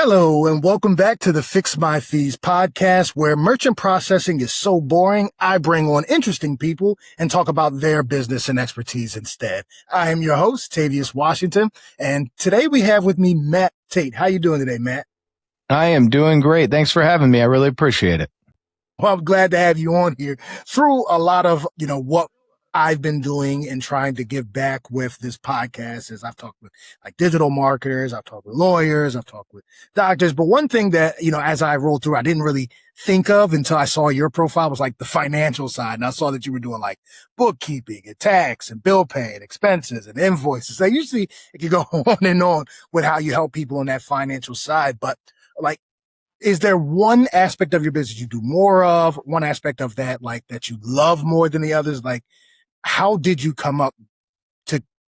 Hello, and welcome back to the Fix My Fees podcast, where merchant processing is so boring, I bring on interesting people and talk about their business and expertise instead. I am your host, Tavius Washington, and today we have with me Matt Tait. How you doing today, Matt? I am doing great. Thanks for having me. I really appreciate it. Well, I'm glad to have you on here. Through a lot of, what I've been doing and trying to give back with this podcast is I've talked with like digital marketers, I've talked with lawyers, I've talked with doctors. But one thing that, as I rolled through, I didn't really think of until I saw your profile was like the financial side. And I saw that you were doing like bookkeeping and tax and bill pay and expenses and invoices. So usually it could go on and on with how you help people on that financial side. But like, is there one aspect of your business you do more of, one aspect of that, like that you love more than the others? Like, how did you come up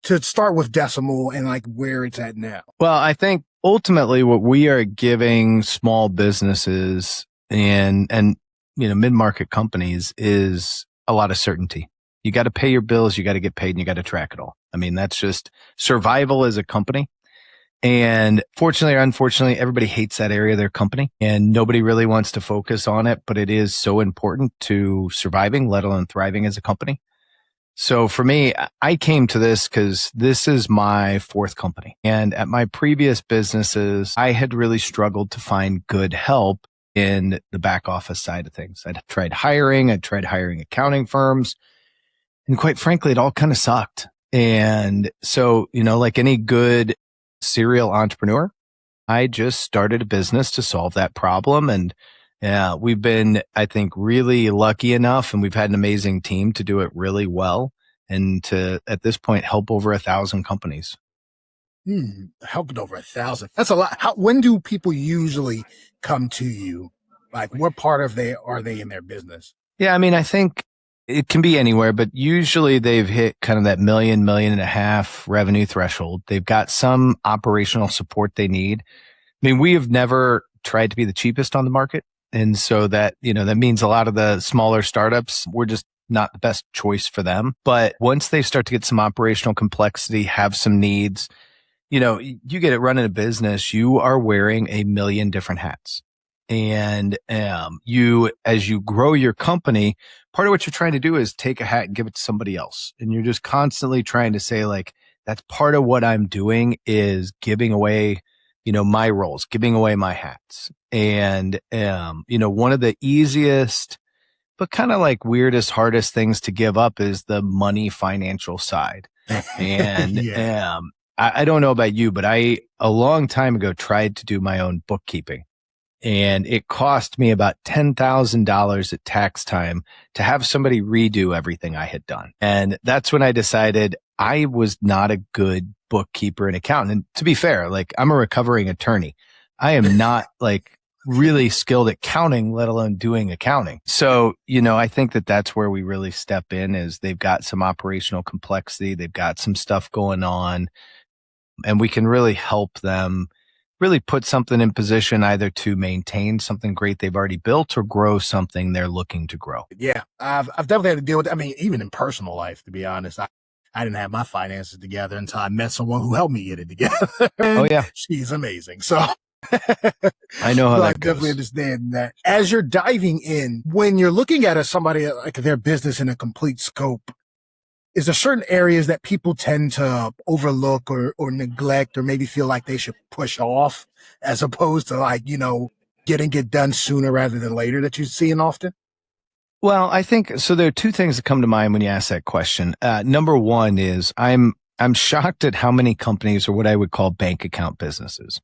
to start with Decimal and like where it's at now? Well, I think ultimately what we are giving small businesses and mid-market companies is a lot of certainty. You got to pay your bills, you got to get paid, and you got to track it all. I mean, that's just survival as a company. And fortunately or unfortunately, everybody hates that area of their company and nobody really wants to focus on it, but it is so important to surviving, let alone thriving as a company. So for me, I came to this because this is my fourth company. And at my previous businesses, I had really struggled to find good help in the back office side of things. I'd tried hiring accounting firms. And quite frankly, it all kind of sucked. And so, like any good serial entrepreneur, I just started a business to solve that problem. And we've been, I think, really lucky enough, and we've had an amazing team to do it really well and to, at this point, help over 1,000 companies. Helping over 1,000. That's a lot. When do people usually come to you? Like, what part are they in their business? Yeah, I mean, I think it can be anywhere, but usually they've hit kind of that $1 million and a half revenue threshold. They've got some operational support they need. I mean, we have never tried to be the cheapest on the market. And so that, that means a lot of the smaller startups, we're just not the best choice for them. But once they start to get some operational complexity, have some needs, you get it running a business, you are wearing a million different hats. And as you grow your company, part of what you're trying to do is take a hat and give it to somebody else. And you're just constantly trying to say, like, that's part of what I'm doing is giving away my roles, giving away my hats. And, one of the easiest, but kind of like weirdest, hardest things to give up is the money financial side. And, Yeah. I don't know about you, but I, a long time ago, tried to do my own bookkeeping. And it cost me about $10,000 at tax time to have somebody redo everything I had done. And that's when I decided I was not a good bookkeeper and accountant. And to be fair, like, I'm a recovering attorney. I am not like really skilled at counting, let alone doing accounting. So, I think that that's where we really step in is they've got some operational complexity. They've got some stuff going on and we can really help them really put something in position either to maintain something great they've already built or grow something they're looking to grow. Yeah, I've definitely had to deal with it. I mean, even in personal life, to be honest, I didn't have my finances together until I met someone who helped me get it together. Oh yeah. She's amazing. So I know how so that I goes. definitely understand that. As you're diving in, when you're looking at somebody like their business in a complete scope, is there certain areas that people tend to overlook or neglect or maybe feel like they should push off as opposed to like, getting it done sooner rather than later that you're seeing often? Well, I think so. There are two things that come to mind when you ask that question. Number one is I'm shocked at how many companies are what I would call bank account businesses.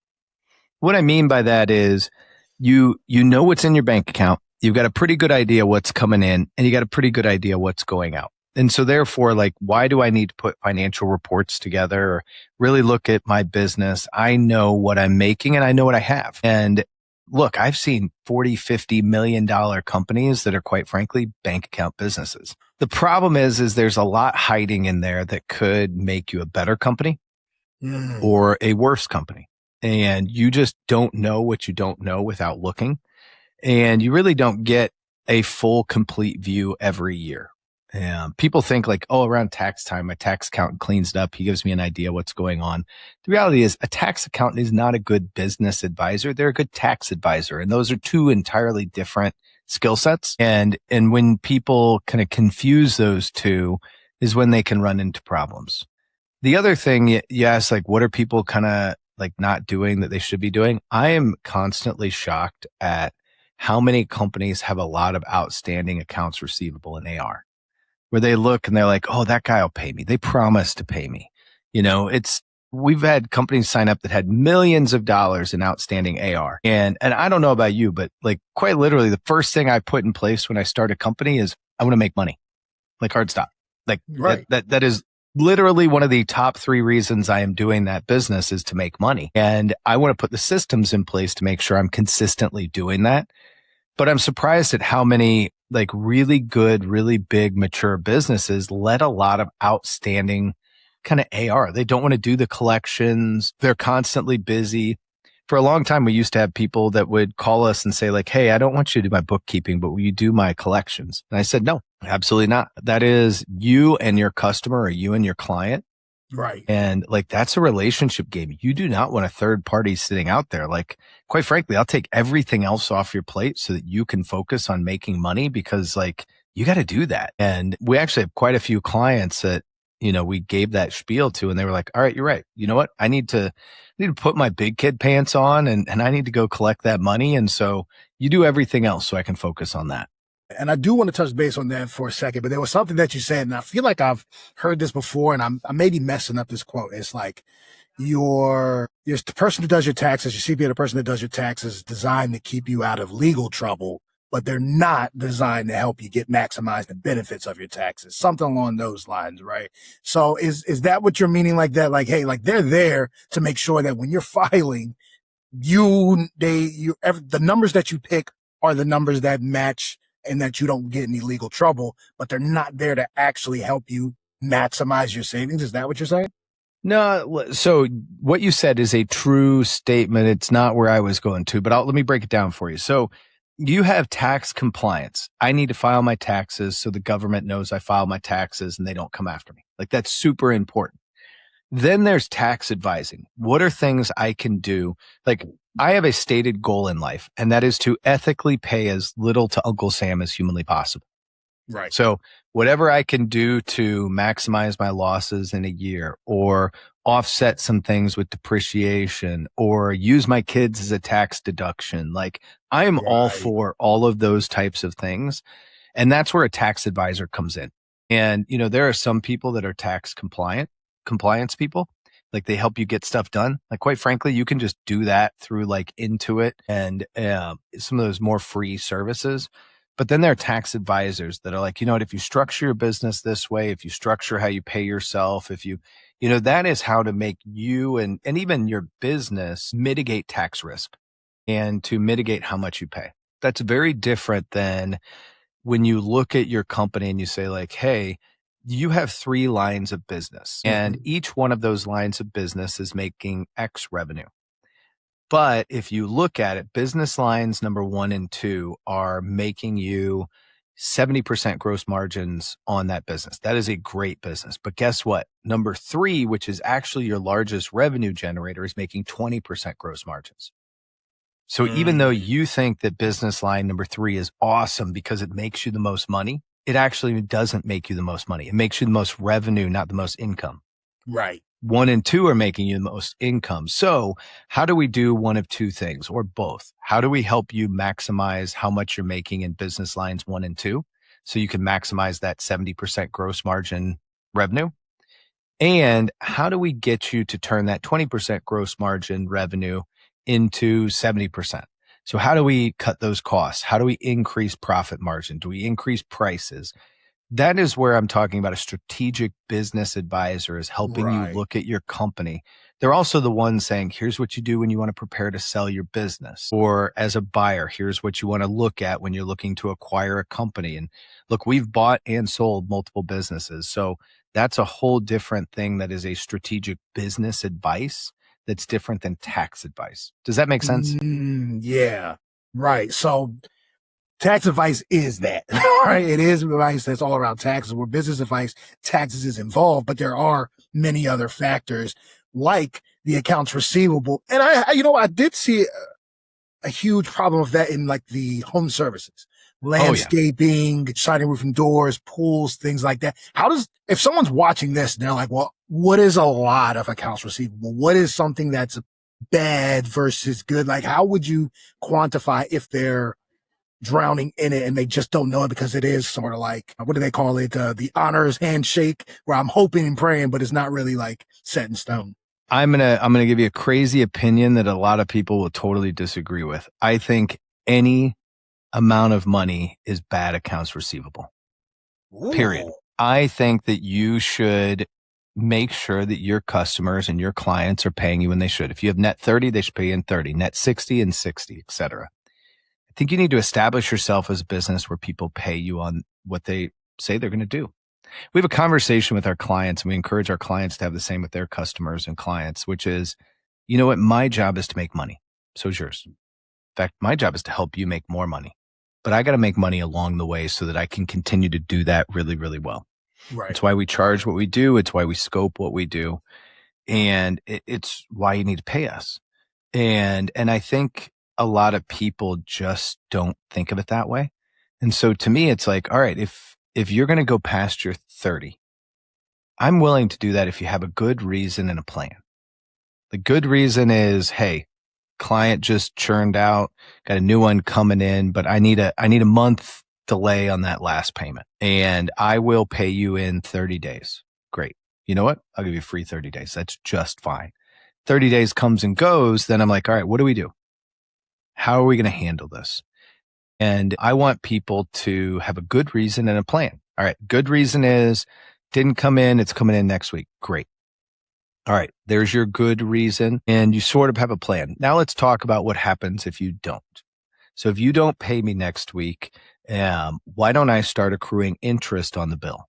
What I mean by that is you know what's in your bank account. You've got a pretty good idea what's coming in and you got a pretty good idea what's going out. And so therefore, like, why do I need to put financial reports together or really look at my business? I know what I'm making and I know what I have. And look, I've seen $40, $50 million companies that are quite frankly bank account businesses. The problem is there's a lot hiding in there that could make you a better company or a worse company. And you just don't know what you don't know without looking. And you really don't get a full, complete view every year. Yeah. People think like, oh, around tax time, my tax accountant cleans it up. He gives me an idea what's going on. The reality is a tax accountant is not a good business advisor. They're a good tax advisor. And those are two entirely different skill sets. And when people kind of confuse those two is when they can run into problems. The other thing you asked, like, what are people kind of like not doing that they should be doing? I am constantly shocked at how many companies have a lot of outstanding accounts receivable in AR where they look and they're like, oh, that guy will pay me. They promised to pay me. We've had companies sign up that had millions of dollars in outstanding AR. And I don't know about you, but like quite literally the first thing I put in place when I start a company is I want to make money, like hard stop. Like Right. that is literally one of the top 3 reasons I am doing that business is to make money. And I want to put the systems in place to make sure I'm consistently doing that. But I'm surprised at how many like really good, really big, mature businesses let a lot of outstanding kind of AR. They don't want to do the collections. They're constantly busy. For a long time, we used to have people that would call us and say like, hey, I don't want you to do my bookkeeping, but will you do my collections? And I said, no, absolutely not. That is you and your customer or you and your client. Right. And like, that's a relationship game. You do not want a third party sitting out there. Like, quite frankly, I'll take everything else off your plate so that you can focus on making money because like you got to do that. And we actually have quite a few clients that, we gave that spiel to and they were like, all right, you're right. You know what? I need to put my big kid pants on and I need to go collect that money. And so you do everything else so I can focus on that. And I do want to touch base on that for a second, but there was something that you said, and I feel like I've heard this before, and I may be messing up this quote. It's like you're the person who does your taxes, your CPA, the person that does your taxes is designed to keep you out of legal trouble, but they're not designed to help you maximize the benefits of your taxes. Something along those lines, right? So is that what you're meaning like that? Like, hey, like they're there to make sure that when you're filing, the numbers that you pick are the numbers that match and that you don't get any legal trouble, but they're not there to actually help you maximize your savings. Is that what you're saying? No, so what you said is a true statement. It's not where I was going to, but let me break it down for you. So you have tax compliance. I need to file my taxes so the government knows I filed my taxes and they don't come after me. Like that's super important. Then there's tax advising. What are things I can do? Like I have a stated goal in life, and that is to ethically pay as little to Uncle Sam as humanly possible. Right. So whatever I can do to maximize my losses in a year or offset some things with depreciation or use my kids as a tax deduction, like I am all Right. for all of those types of things. And that's where a tax advisor comes in. And, there are some people that are tax compliance people. Like they help you get stuff done. Like quite frankly, you can just do that through like Intuit and some of those more free services. But then there are tax advisors that are like, you know what, if you structure your business this way, if you structure how you pay yourself, if you, that is how to make you and even your business mitigate tax risk and to mitigate how much you pay. That's very different than when you look at your company and you say like, hey, you have 3 lines of business and Mhm. each one of those lines of business is making X revenue. But if you look at it, business lines number 1 and 2 are making you 70% gross margins on that business. That is a great business. But guess what? Number 3, which is actually your largest revenue generator, is making 20% gross margins. So even though Mm. you think that business line number 3 is awesome because it makes you the most money, it actually doesn't make you the most money. It makes you the most revenue, not the most income. Right. 1 and 2 are making you the most income. So how do we do one of 2 things or both? How do we help you maximize how much you're making in business lines 1 and 2 so you can maximize that 70% gross margin revenue? And how do we get you to turn that 20% gross margin revenue into 70%? So how do we cut those costs? How do we increase profit margin? Do we increase prices? That is where I'm talking about a strategic business advisor is helping you Right. look at your company. They're also the ones saying, here's what you do when you want to prepare to sell your business. Or as a buyer, here's what you want to look at when you're looking to acquire a company. And look, we've bought and sold multiple businesses. So that's a whole different thing that is a strategic business advice that's different than tax advice. Does that make sense? Yeah. Right. So tax advice is that, right? It is advice that's all around taxes. Where business advice, taxes is involved, but there are many other factors like the accounts receivable. And I did see a huge problem of that in like the home services, Oh yeah. landscaping, siding roofing doors, pools, things like that. If someone's watching this and they're like, well, what is a lot of accounts receivable? What is something that's bad versus good? Like, how would you quantify if they're drowning in it and they just don't know it, because it is sort of like, what do they call it? The honors handshake, where I'm hoping and praying, but it's not really like set in stone. I'm gonna give you a crazy opinion that a lot of people will totally disagree with. I think any amount of money is bad accounts receivable. Period. Ooh. I think that you should make sure that your customers and your clients are paying you when they should. If you have net 30, they should pay you in 30, net 60 and 60, et cetera. I think you need to establish yourself as a business where people pay you on what they say they're going to do. We have a conversation with our clients, and we encourage our clients to have the same with their customers and clients, which is, you know what? My job is to make money. So is yours. In fact, my job is to help you make more money, but I got to make money along the way so that I can continue to do that really, really well. Right. It's why we charge what we do. It's why we scope what we do. And it's why you need to pay us. And I think a lot of people just don't think of it that way. And so to me, it's like, all right, if you're going to go past your 30, I'm willing to do that if you have a good reason and a plan. The good reason is, hey, client just churned out, got a new one coming in, but I need a month delay on that last payment, and I will pay you in 30 days. Great. You know what? I'll give you free 30 days. That's just fine. 30 days comes and goes. Then I'm like, all right, what do we do? How are we going to handle this? And I want people to have a good reason and a plan. All right. Good reason is didn't come in. It's coming in next week. Great. All right. There's your good reason. And you sort of have a plan. Now let's talk about what happens if you don't. So if you don't pay me next week, why don't I start accruing interest on the bill?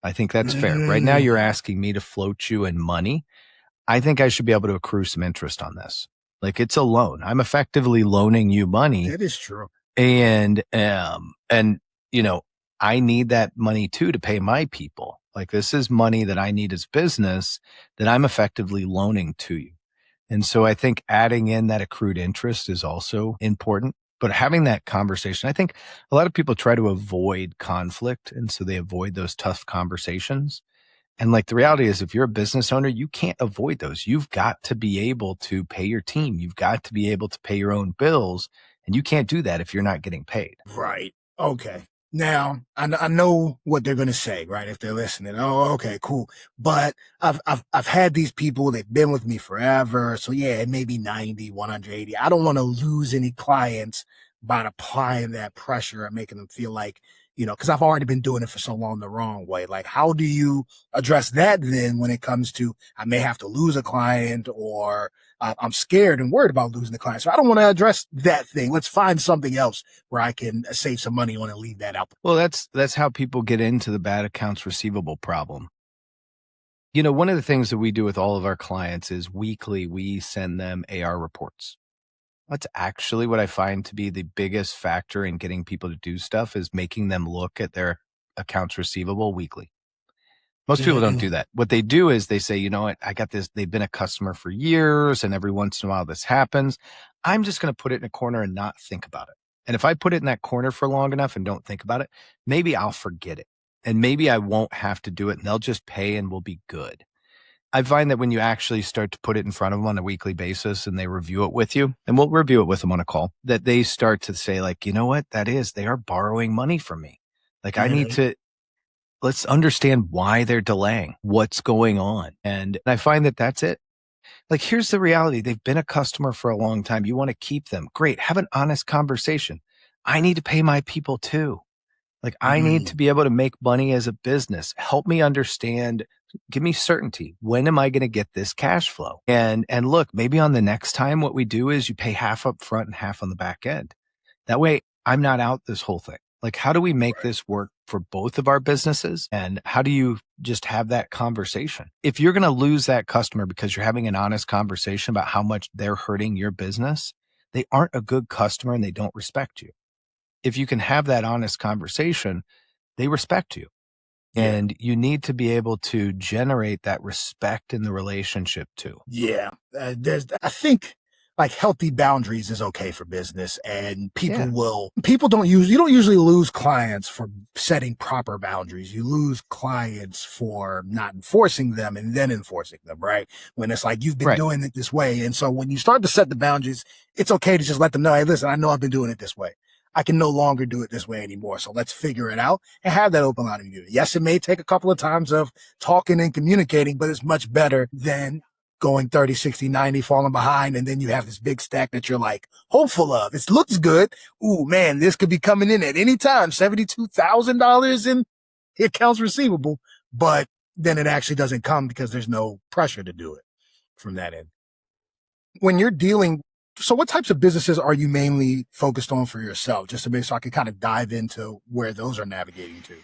I think that's fair. Right now, you're asking me to float you in money. I think I should be able to accrue some interest on this. Like, it's a loan. I'm effectively loaning you money. That is true. And you know, I need that money too to pay my people. Like, this is money that I need as business that I'm effectively loaning to you. And so I think adding in that accrued interest is also important. But having that conversation, I think a lot of people try to avoid conflict. And so they avoid those tough conversations. And like, the reality is, if you're a business owner, you can't avoid those. You've got to be able to pay your team. You've got to be able to pay your own bills. And you can't do that if you're not getting paid. Right. Okay. Now, I know what they're going to say, right? If they're listening. Oh, okay, cool. But I've had these people, they've been with me forever. So yeah, it may be 90, 180. I don't want to lose any clients by applying that pressure and making them feel like, because I've already been doing it for so long the wrong way. Like, how do you address that then when it comes to, I may have to lose a client, or I'm scared and worried about losing the client. So I don't want to address that thing. Let's find something else where I can save some money on and leave that out. Well, that's how people get into the bad accounts receivable problem. One of the things that we do with all of our clients is weekly, we send them AR reports. That's actually what I find to be the biggest factor in getting people to do stuff, is making them look at their accounts receivable weekly. Most people don't do that. What they do is they say, you know what, I got this. They've been a customer for years, and every once in a while this happens. I'm just going to put it in a corner and not think about it. And if I put it in that corner for long enough and don't think about it, maybe I'll forget it. And maybe I won't have to do it, and they'll just pay and we'll be good. I find that when you actually start to put it in front of them on a weekly basis and they review it with you, and we'll review it with them on a call, that they start to say, like, you know what, they are borrowing money from me. Like, I need to, let's understand why they're delaying, what's going on. And I find that that's it. Like, here's the reality. They've been a customer for a long time. You want to keep them. Great. Have an honest conversation. I need to pay my people too. Like, I need to be able to make money as a business. Help me understand. Give me certainty. When am I going to get this cash flow? And look, maybe on the next time, what we do is you pay half up front and half on the back end. That way I'm not out this whole thing. Like, how do we make this work for both of our businesses? And how do you just have that conversation? If you're going to lose that customer because you're having an honest conversation about how much they're hurting your business, they aren't a good customer and they don't respect you. if you can have that honest conversation, they respect you. Yeah. And you need to be able to generate that respect in the relationship too. Yeah. I think like healthy boundaries is okay for business, and Yeah. you don't usually lose clients for setting proper boundaries. You lose clients for not enforcing them and then enforcing them, right? When it's like you've been Right. doing it this way. And so when you start to set the boundaries, it's okay to just let them know, hey, listen, I know I've been doing it this way. I can no longer do it this way anymore. So let's figure it out and have that open line of communication. Yes, it may take a couple of times of talking and communicating, but it's much better than going 30, 60, 90, falling behind. And then you have this big stack that you're like hopeful of. It looks good. Ooh, man, this could be coming in at any time. $72,000 in accounts receivable, but then it actually doesn't come because there's no pressure to do it from that end. When you're dealing, so what types of businesses are you mainly focused on for yourself? Just to make so I can kind of dive into where those are navigating to.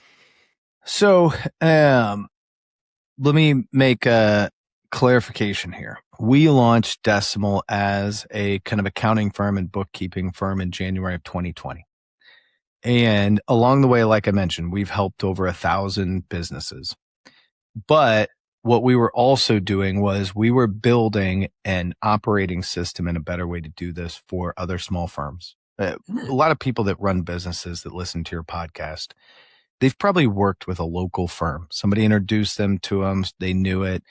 So, let me make a clarification here. We launched Decimal as a kind of accounting firm and bookkeeping firm in January of 2020. And along the way, like I mentioned, we've helped over 1,000 businesses. But what we were also doing was we were building an operating system and a better way to do this for other small firms. A lot of people that run businesses that listen to your podcast, they've probably worked with a local firm. Somebody introduced them to them. They knew it.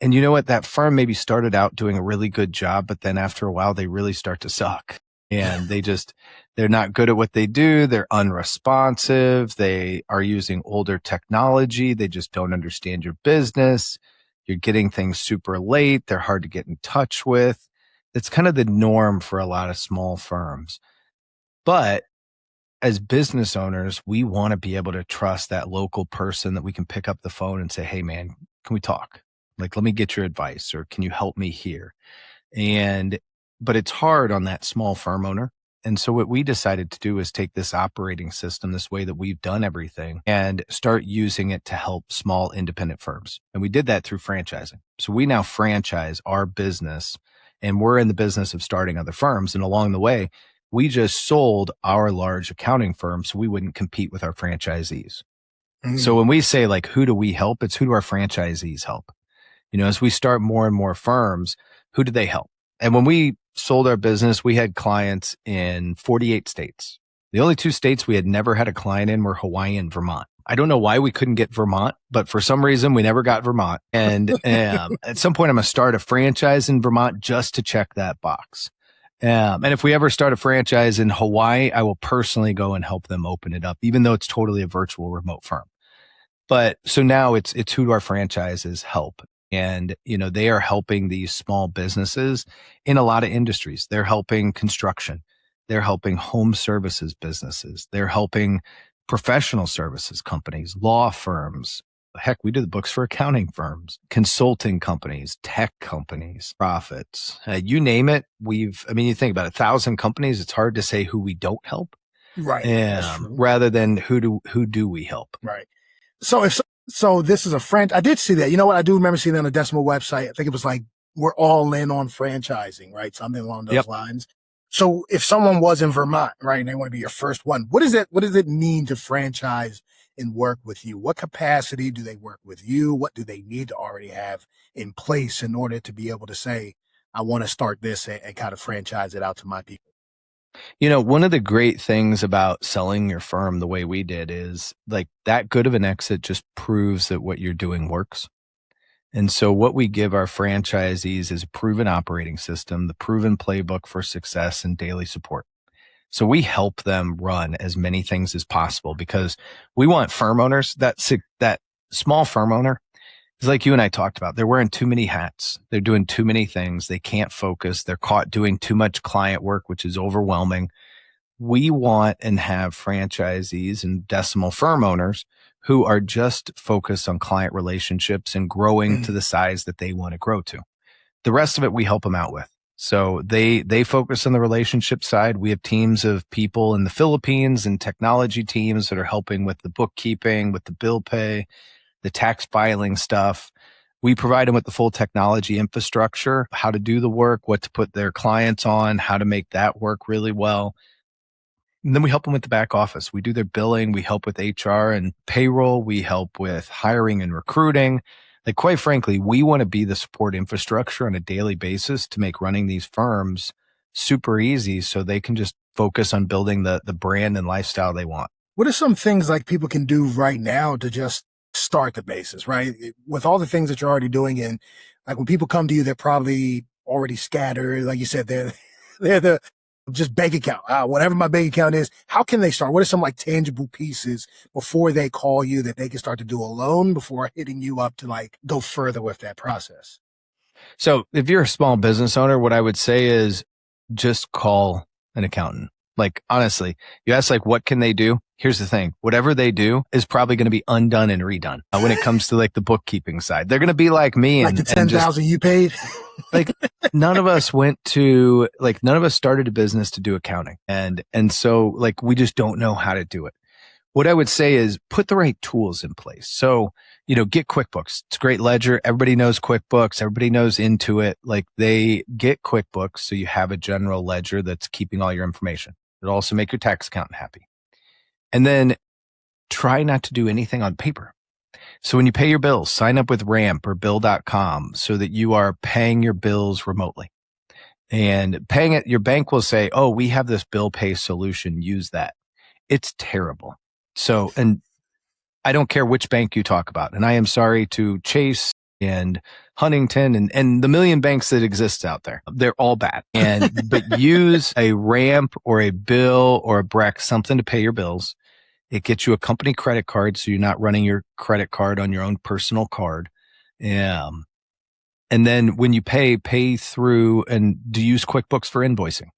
And you know what? That firm maybe started out doing a really good job, but then after a while, they really start to suck. And they're not good at what they do. They're unresponsive. They are using older technology. They just don't understand your business. You're getting things super late. They're hard to get in touch with. It's kind of the norm for a lot of small firms. But as business owners, we want to be able to trust that local person that we can pick up the phone and say, hey, man, can we talk? Like, let me get your advice, or can you help me here? But it's hard on that small firm owner. And so what we decided to do is take this operating system, this way that we've done everything, and start using it to help small independent firms. And we did that through franchising. So we now franchise our business, and we're in the business of starting other firms. And along the way, we just sold our large accounting firm so we wouldn't compete with our franchisees. So when we say like, who do we help? It's who do our franchisees help? You know, as we start more and more firms, who do they help? And when we sold our business, we had clients in 48 states. The only two states we had never had a client in were Hawaii and Vermont. I don't know why we couldn't get Vermont, but for some reason we never got Vermont. And at some point I'm going to start a franchise in Vermont just to check that box. And if we ever start a franchise in Hawaii, I will personally go and help them open it up, even though it's totally a virtual remote firm. But so now it's who do our franchises help? And, you know, they are helping these small businesses in a lot of industries. They're helping construction. They're helping home services businesses. They're helping professional services companies, law firms. Heck, we do the books for accounting firms, consulting companies, tech companies, profits, you name it. You think about 1,000 companies. It's hard to say who we don't help. Right. That's true. Rather than who do we help? Right. So this is a friend. I did see that. You know what? I do remember seeing that on the Decimal website. I think it was like, we're all in on franchising, right? Something along those lines. So if someone was in Vermont, right, and they want to be your first one, what does it mean to franchise and work with you? What capacity do they work with you? What do they need to already have in place in order to be able to say, I want to start this and kind of franchise it out to my people? You know, one of the great things about selling your firm the way we did is like that good of an exit just proves that what you're doing works. And so what we give our franchisees is a proven operating system, the proven playbook for success and daily support. So we help them run as many things as possible because we want firm owners, that small firm owner is like you and I talked about. They're wearing too many hats. They're doing too many things. They can't focus. They're caught doing too much client work, which is overwhelming. We want and have franchisees and decimal firm owners who are just focused on client relationships and growing to the size that they want to grow to. The rest of it, we help them out with. So they focus on the relationship side. We have teams of people in the Philippines and technology teams that are helping with the bookkeeping, with the bill pay, the tax filing stuff. We provide them with the full technology infrastructure, how to do the work, what to put their clients on, how to make that work really well. And then we help them with the back office. We do their billing. We help with HR and payroll. We help with hiring and recruiting. Like, quite frankly, we want to be the support infrastructure on a daily basis to make running these firms super easy so they can just focus on building the brand and lifestyle they want. What are some things like people can do right now to just start the basis, right? With all the things that you're already doing, and like when people come to you, they're probably already scattered. Like you said, they're the just bank account, whatever my bank account is. How can they start? What are some like tangible pieces before they call you that they can start to do alone before hitting you up to like go further with that process? So if you're a small business owner, what I would say is just call an accountant. Like, honestly, you ask like, what can they do? Here's the thing. Whatever they do is probably going to be undone and redone when it comes to like the bookkeeping side. They're going to be like me Like the and 10,000 you paid. like none of us started a business to do accounting. And so like, we just don't know how to do it. What I would say is put the right tools in place. So, get QuickBooks. It's a great ledger. Everybody knows QuickBooks. Everybody knows Intuit. Like, they get QuickBooks. So you have a general ledger that's keeping all your information. It'll also make your tax accountant happy. And then try not to do anything on paper. So when you pay your bills, sign up with Ramp or Bill.com so that you are paying your bills remotely. And paying it, your bank will say, oh, we have this bill pay solution. Use that. It's terrible. So, and I don't care which bank you talk about. And I am sorry to Chase and Huntington and the million banks that exist out there. They're all bad. But use a Ramp or a Bill or a Brex, something to pay your bills. It gets you a company credit card, so you're not running your credit card on your own personal card. And then when you pay through and do use QuickBooks for invoicing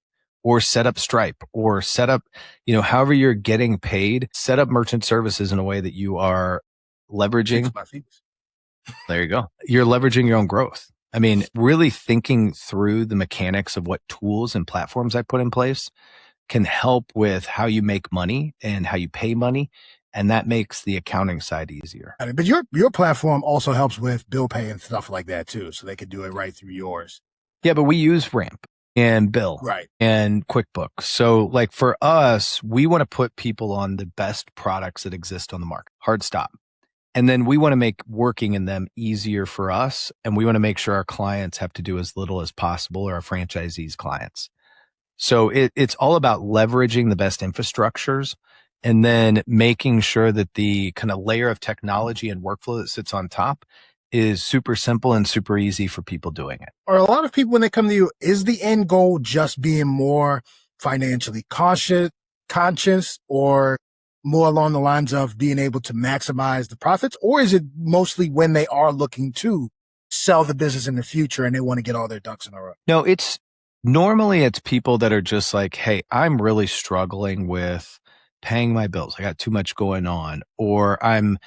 or set up Stripe or set up, however you're getting paid, set up merchant services in a way that you are leveraging. There you go. You're leveraging your own growth. I mean, really thinking through the mechanics of what tools and platforms I put in place can help with how you make money and how you pay money. And that makes the accounting side easier. But your platform also helps with bill pay and stuff like that too. So they could do it right through yours. Yeah, but we use Ramp and Bill and QuickBooks. So like for us, we want to put people on the best products that exist on the market. Hard stop. And then we want to make working in them easier for us. And we want to make sure our clients have to do as little as possible, or our franchisees' clients. So it's all about leveraging the best infrastructures and then making sure that the kind of layer of technology and workflow that sits on top is super simple and super easy for people doing it. Or a lot of people, when they come to you, is the end goal just being more financially conscious, or more along the lines of being able to maximize the profits? Or is it mostly when they are looking to sell the business in the future and they want to get all their ducks in a row? No, normally it's people that are just like, hey, I'm really struggling with paying my bills. I got too much going on. Or I'm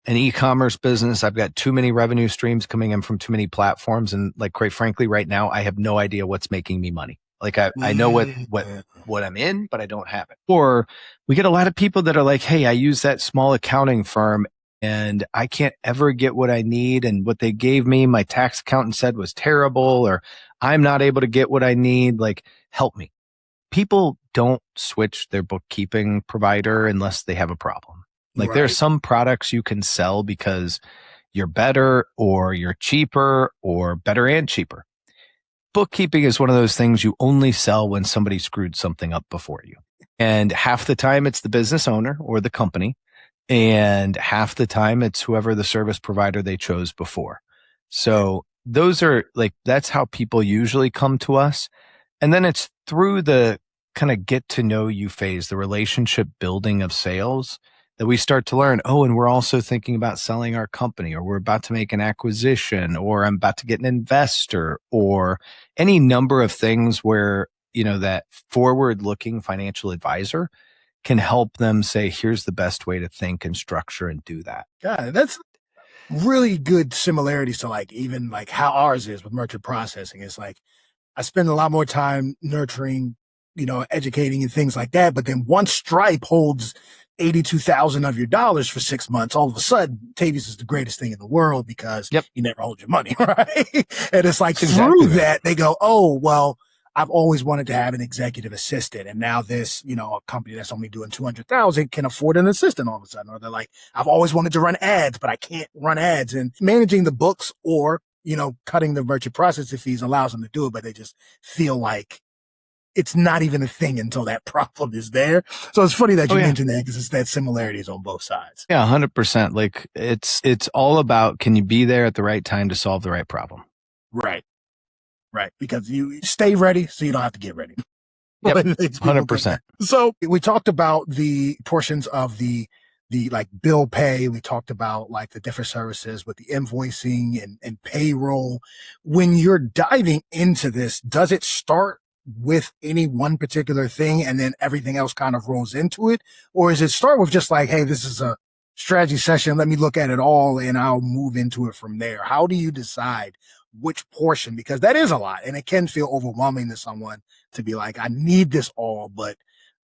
an e-commerce business. I've got too many revenue streams coming in from too many platforms. And like, quite frankly, right now, I have no idea what's making me money. Like I know what I'm in, but I don't have it. Or we get a lot of people that are like, hey, I use that small accounting firm and I can't ever get what I need. And what they gave me, my tax accountant said was terrible, or I'm not able to get what I need. Like, help me. People don't switch their bookkeeping provider unless they have a problem. Like there are some products you can sell because you're better or you're cheaper, or better and cheaper. Bookkeeping is one of those things you only sell when somebody screwed something up before you. And half the time it's the business owner or the company. And half the time it's whoever the service provider they chose before. So those are like, that's how people usually come to us. And then it's through the kind of get to know you phase, the relationship building of sales, that we start to learn, oh, and we're also thinking about selling our company, or we're about to make an acquisition, or I'm about to get an investor, or any number of things where, that forward looking financial advisor can help them say, here's the best way to think and structure and do that. Yeah, that's really good similarities to like even like how ours is with merchant processing. It's like I spend a lot more time nurturing, educating and things like that. But then once Stripe holds 82,000 of your dollars for 6 months, all of a sudden Tavius is the greatest thing in the world because you never hold your money, right? And it's like through that they go, oh, well, I've always wanted to have an executive assistant. And now this, a company that's only doing 200,000 can afford an assistant all of a sudden. Or they're like, I've always wanted to run ads, but I can't run ads. And managing the books or, cutting the merchant processing fees allows them to do it, but they just feel like it's not even a thing until that problem is there. So it's funny that you mentioned that because it's that similarities on both sides. Yeah, 100%. Like it's all about, can you be there at the right time to solve the right problem? Right. Because you stay ready so you don't have to get ready. Yep, 100%. So we talked about the portions of the like bill pay. We talked about like the different services with the invoicing and payroll. When you're diving into this, does it start with any one particular thing and then everything else kind of rolls into it? Or is it start with just like, hey, this is a strategy session. Let me look at it all and I'll move into it from there. How do you decide which portion? Because that is a lot and it can feel overwhelming to someone to be like, I need this all, but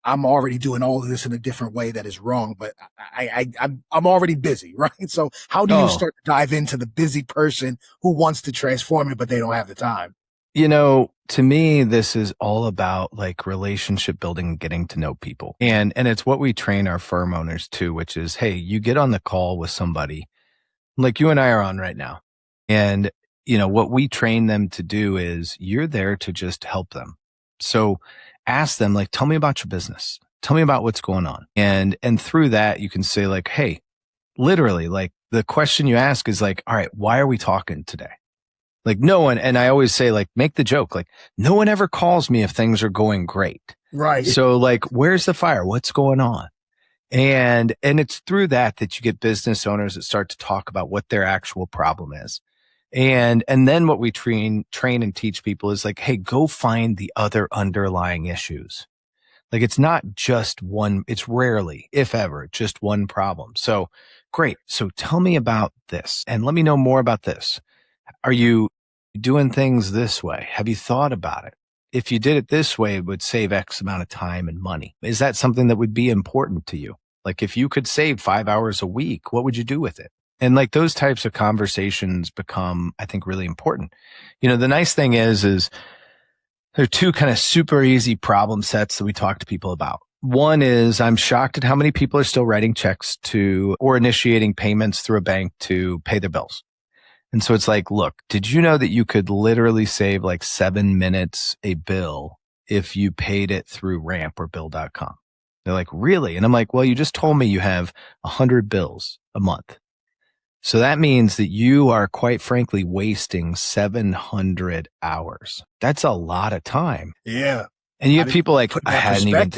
I'm already doing all of this in a different way that is wrong, but I'm already busy, right? So how do you start to dive into the busy person who wants to transform it, but they don't have the time? To me, this is all about like relationship building, getting to know people. And it's what we train our firm owners to, which is, hey, you get on the call with somebody like you and I are on right now. And, what we train them to do is you're there to just help them. So ask them, like, tell me about your business. Tell me about what's going on. And through that, you can say like, hey, literally, like the question you ask is like, all right, why are we talking today? Like no one, and I always say like, make the joke, like no one ever calls me if things are going great. Right. So like, where's the fire? What's going on? And it's through that you get business owners that start to talk about what their actual problem is. And then what we train and teach people is like, hey, go find the other underlying issues. Like it's not just one, it's rarely, if ever, just one problem. So great. So tell me about this and let me know more about this. Are you doing things this way? Have you thought about it? If you did it this way, it would save X amount of time and money. Is that something that would be important to you? Like if you could save 5 hours a week, what would you do with it? And like those types of conversations become, I think, really important. The nice thing is there are two kind of super easy problem sets that we talk to people about. One is I'm shocked at how many people are still writing checks to or initiating payments through a bank to pay their bills. And so it's like, look, did you know that you could literally save like 7 minutes a bill if you paid it through Ramp or Bill.com? They're like, really? And I'm like, well, you just told me you have 100 bills a month. So that means that you are quite frankly wasting 700 hours. That's a lot of time. Yeah. And you have people like, I hadn't even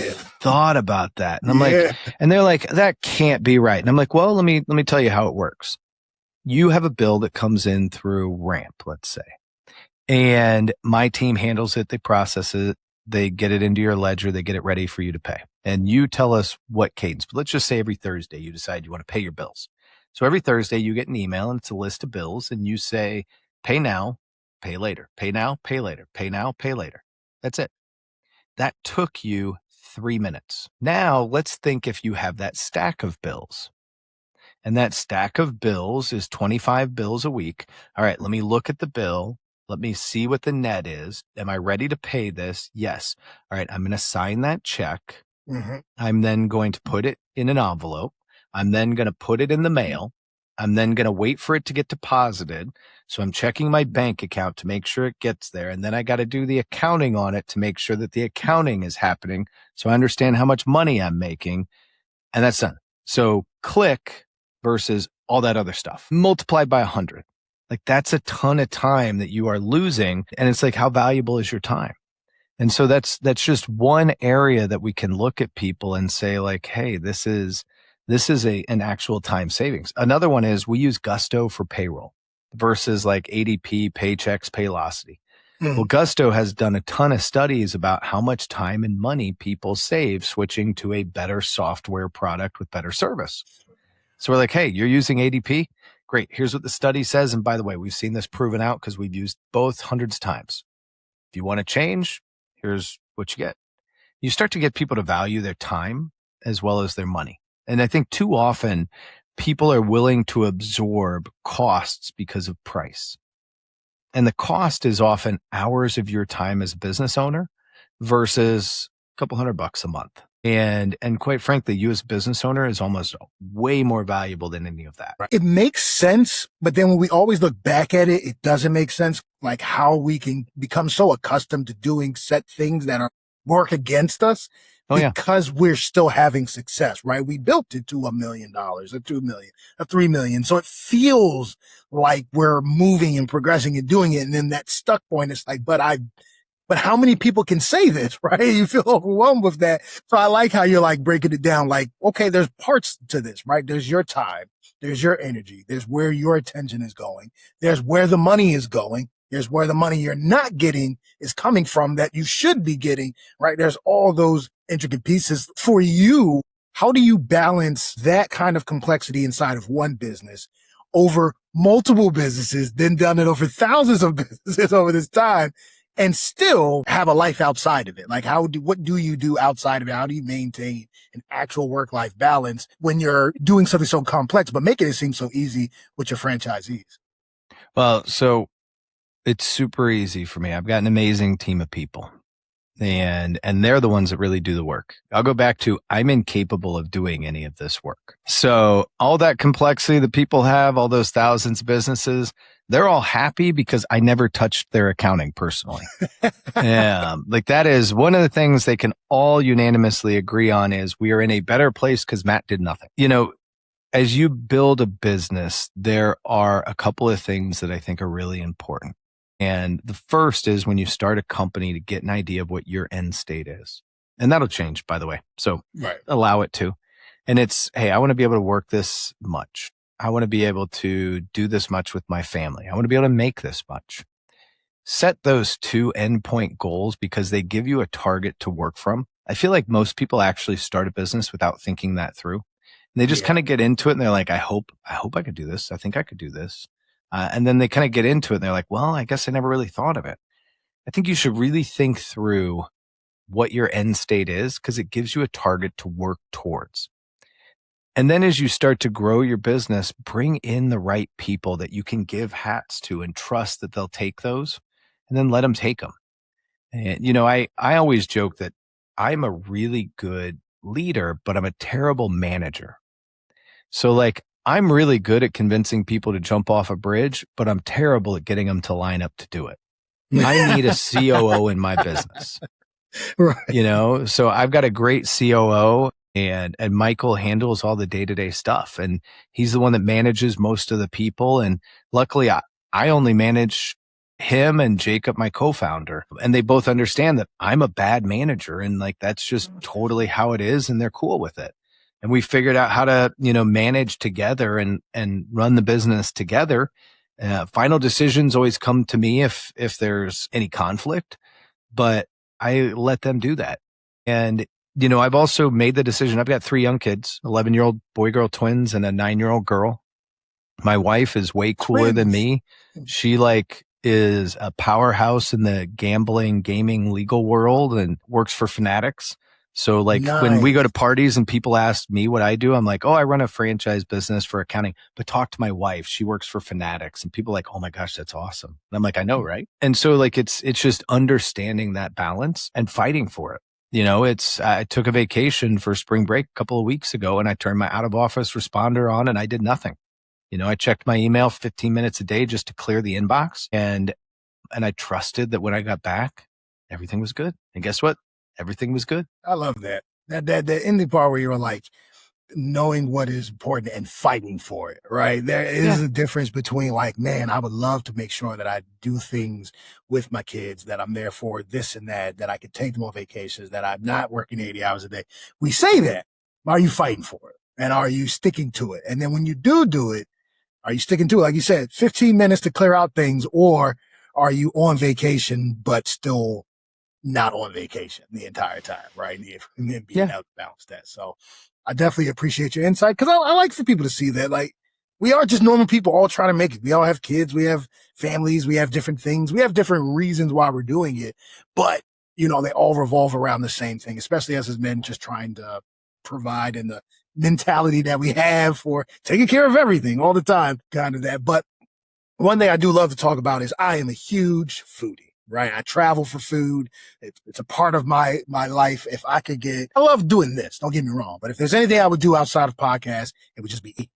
thought about that. And I'm like, and they're like, that can't be right. And I'm like, well, let me tell you how it works. You have a bill that comes in through Ramp, let's say, and my team handles it. They process it. They get it into your ledger. They get it ready for you to pay. And you tell us what cadence, but let's just say every Thursday you decide you want to pay your bills. So every Thursday you get an email and it's a list of bills and you say, pay now, pay later, pay now, pay later, pay now, pay later. That's it. That took you 3 minutes. Now let's think if you have that stack of bills. And that stack of bills is 25 bills a week. All right, let me look at the bill. Let me see what the net is. Am I ready to pay this? Yes. All right, I'm going to sign that check. Mm-hmm. I'm then going to put it in an envelope. I'm then going to put it in the mail. I'm then going to wait for it to get deposited. So I'm checking my bank account to make sure it gets there. And then I got to do the accounting on it to make sure that the accounting is happening. So I understand how much money I'm making. And that's done. So click versus all that other stuff multiplied by 100. Like that's a ton of time that you are losing. And it's like, how valuable is your time? And so that's just one area that we can look at people and say like, hey, this is an actual time savings. Another one is we use Gusto for payroll versus like ADP, Paychex, Paylocity. Well, Gusto has done a ton of studies about how much time and money people save switching to a better software product with better service. So we're like, hey, you're using ADP? Great. Here's what the study says. And by the way, we've seen this proven out because we've used both hundreds of times. If you want to change, here's what you get. You start to get people to value their time as well as their money. And I think too often people are willing to absorb costs because of price. And the cost is often hours of your time as a business owner versus a couple $100 a month. And quite frankly, you as a business owner is almost way more valuable than any of that. It makes sense, but then when we always look back at it, it doesn't make sense. Like how we can become so accustomed to doing set things that are work against us Oh yeah. because we're still having success, right? We built it to $1 million, or 2 million, or 3 million. So it feels like we're moving and progressing and doing it. And then that stuck point is like, but how many people can say this, right? You feel overwhelmed with that. So I like how you're like breaking it down. Like, okay, there's parts to this, right? There's your time. There's your energy. There's where your attention is going. There's where the money is going. There's where the money you're not getting is coming from that you should be getting, right? There's all those intricate pieces for you. How do you balance that kind of complexity inside of one business over multiple businesses, then done it over thousands of businesses over this time, and still have a life outside of it? Like what do you do outside of it? How do you maintain an actual work-life balance when you're doing something so complex, but making it seem so easy with your franchisees? Well, so it's super easy for me. I've got an amazing team of people and they're the ones that really do the work. I'll go back to, I'm incapable of doing any of this work. So all that complexity that people have, all those thousands of businesses, they're all happy because I never touched their accounting personally. Like that is one of the things they can all unanimously agree on is we are in a better place because Matt did nothing. As you build a business, there are a couple of things that I think are really important. And the first is when you start a company to get an idea of what your end state is. And that'll change, by the way. So allow it to. And it's, hey, I want to be able to work this much. I want to be able to do this much with my family. I want to be able to make this much. Set those two endpoint goals because they give you a target to work from. I feel like most people actually start a business without thinking that through. And they just kind of get into it and they're like, I hope I could do this. I think I could do this. And then they kind of get into it and they're like, well, I guess I never really thought of it. I think you should really think through what your end state is because it gives you a target to work towards. And then as you start to grow your business, bring in the right people that you can give hats to and trust that they'll take those and then let them take them. And, I always joke that I'm a really good leader, but I'm a terrible manager. So like, I'm really good at convincing people to jump off a bridge, but I'm terrible at getting them to line up to do it. I need a COO in my business. Right. So I've got a great COO and Michael handles all the day-to-day stuff. And he's the one that manages most of the people. And luckily I only manage him and Jacob, my co-founder, and they both understand that I'm a bad manager. And like, that's just totally how it is. And they're cool with it. And we figured out how to, manage together and run the business together. Final decisions always come to me if there's any conflict, but I let them do that. And, I've also made the decision. I've got 3 young kids, 11-year-old boy-girl twins and a 9-year-old girl. My wife is way cooler than me. She is a powerhouse in the gambling, gaming, legal world and works for Fanatics. So when we go to parties and people ask me what I do, I'm like, oh, I run a franchise business for accounting, but talk to my wife. She works for Fanatics. And people are like, oh my gosh, that's awesome. And I'm like, I know, right? And so it's just understanding that balance and fighting for it. I took a vacation for spring break a couple of weeks ago and I turned my out of office responder on and I did nothing. I checked my email 15 minutes a day just to clear the inbox. And I trusted that when I got back, everything was good. And guess what? Everything was good. I love that. That ending part where you're like knowing what is important and fighting for it, right? There is a difference between like, man, I would love to make sure that I do things with my kids, that I'm there for this and that I could take them on vacations, that I'm not working 80 hours a day. We say that. Are you fighting for it? And are you sticking to it? And then when you do it, are you sticking to it? Like you said, 15 minutes to clear out things, or are you on vacation, but still not on vacation the entire time, right? And then being able to balance that. So I definitely appreciate your insight because I like for people to see that, like, we are just normal people all trying to make it. We all have kids. We have families. We have different things. We have different reasons why we're doing it. But, they all revolve around the same thing, especially as men just trying to provide in the mentality that we have for taking care of everything all the time, kind of that. But One thing I do love to talk about is I am a huge foodie. Right. I travel for food. It's a part of my life. If I could I love doing this. Don't get me wrong. But if there's anything I would do outside of podcasts, it would just be eat.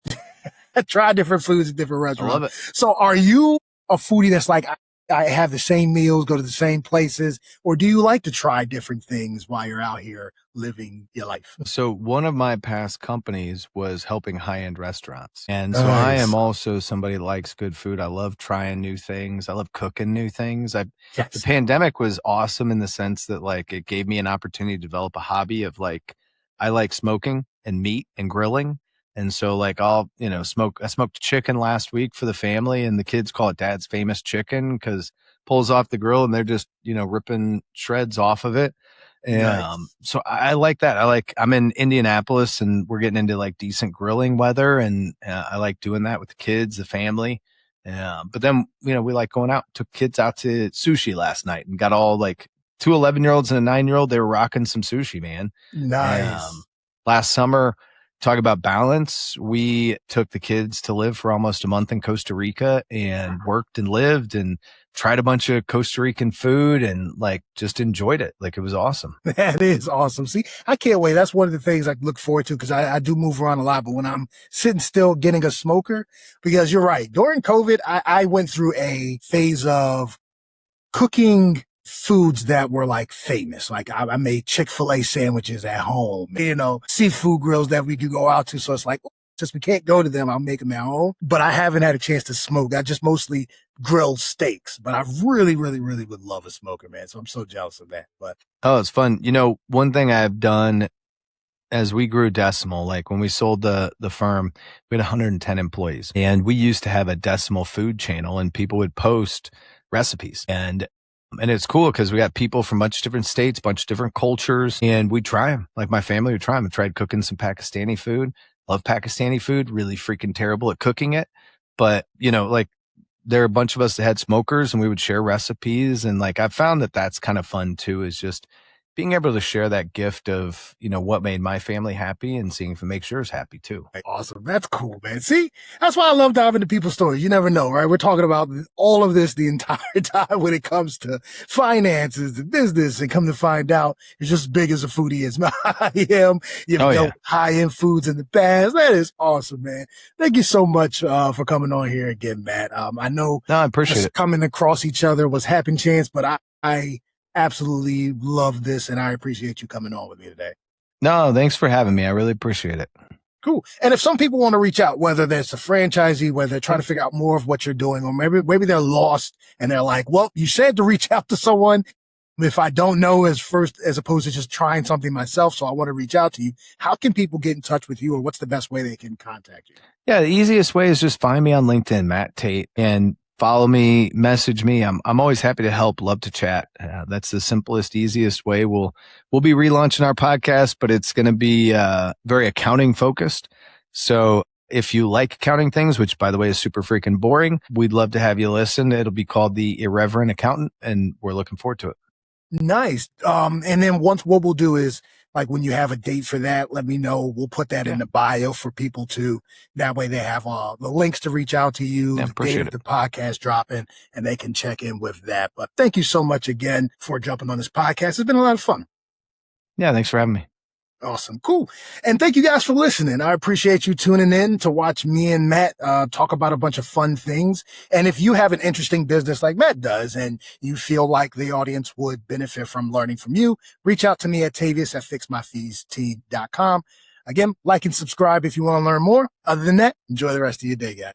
Try different foods at different I love restaurants. it. So are you a foodie that's like, I have the same meals, go to the same places, or do you like to try different things while you're out here living your life? So one of my past companies was helping high-end restaurants. And so I Nice. am also somebody that likes good food. I love trying new things. I love cooking new things. The Yes. pandemic was awesome in the sense that like it gave me an opportunity to develop a hobby of like, I like smoking and meat and grilling. And so like I'll, I smoked chicken last week for the family and the kids call it Dad's famous chicken because pulls off the grill and they're just, ripping shreds off of it. Nice. So I like that. I'm in Indianapolis and we're getting into like decent grilling weather and I like doing that with the kids, the family. But then, we like going out, took kids out to sushi last night and got all like 2 11-year-olds and a 9-year-old. They were rocking some sushi, man. Nice. Last summer, talk about balance. We took the kids to live for almost a month in Costa Rica and worked and lived and tried a bunch of Costa Rican food and like just enjoyed it. Like it was awesome. That is awesome. See, I can't wait. That's one of the things I look forward to because I do move around a lot. But when I'm sitting still getting a smoker, because you're right, during COVID, I went through a phase of cooking foods that were like famous. Like I made Chick-fil-A sandwiches at home, seafood grills that we could go out to. So it's like, since we can't go to them, I'll make them at home. But I haven't had a chance to smoke. I just mostly grilled steaks. But I really, really, really would love a smoker, man. So I'm so jealous of that. But Oh, it's fun. One thing I've done as we grew Decimal, like when we sold the firm, we had 110 employees and we used to have a Decimal food channel and people would post recipes and it's cool because we got people from a bunch of different states, bunch of different cultures, and we try them. Like my family would try them. I tried cooking some Pakistani food. Love Pakistani food. Really freaking terrible at cooking it. But, like there are a bunch of us that had smokers and we would share recipes. And like I found that that's kind of fun too, is just being able to share that gift of, what made my family happy and seeing if it makes yours happy too. awesome. That's cool, man. See, that's why I love diving into people's stories. You never know, right? We're talking about all of this the entire time when it comes to finances, the business, and come to find out it's just as big as a foodie as I am. You've built high-end foods in the past. That is awesome, man. Thank you so much for coming on here again, Matt. I know I appreciate it. Coming across each other was happen chance, but I absolutely love this, and I appreciate you coming on with me today. No, thanks for having me. I really appreciate it. Cool. And if some people want to reach out, whether that's a franchisee, whether they're trying to figure out more of what you're doing, or maybe they're lost and they're like, well, you said to reach out to someone. If I don't know as opposed to just trying something myself, so I want to reach out to you, how can people get in touch with you, or what's the best way they can contact you? Yeah, the easiest way is just find me on LinkedIn, Matt Tait, and follow me, message me. I'm always happy to help. Love to chat. That's the simplest, easiest way. We'll be relaunching our podcast, but it's going to be very accounting focused. So if you like accounting things, which by the way is super freaking boring, we'd love to have you listen. It'll be called The Irreverent Accountant, and we're looking forward to it. Nice. And then what we'll do is, like, when you have a date for that, let me know. We'll put that in the bio for people to, that way they have the links to reach out to you, the date of the podcast dropping, and they can check in with that. But thank you so much again for jumping on this podcast. It's been a lot of fun. Yeah, thanks for having me. Awesome. Cool. And thank you guys for listening. I appreciate you tuning in to watch me and Matt talk about a bunch of fun things. And if you have an interesting business like Matt does and you feel like the audience would benefit from learning from you, reach out to me at Tavius@fixmyfeast.com. Again, like and subscribe if you want to learn more. Other than that, enjoy the rest of your day, guys.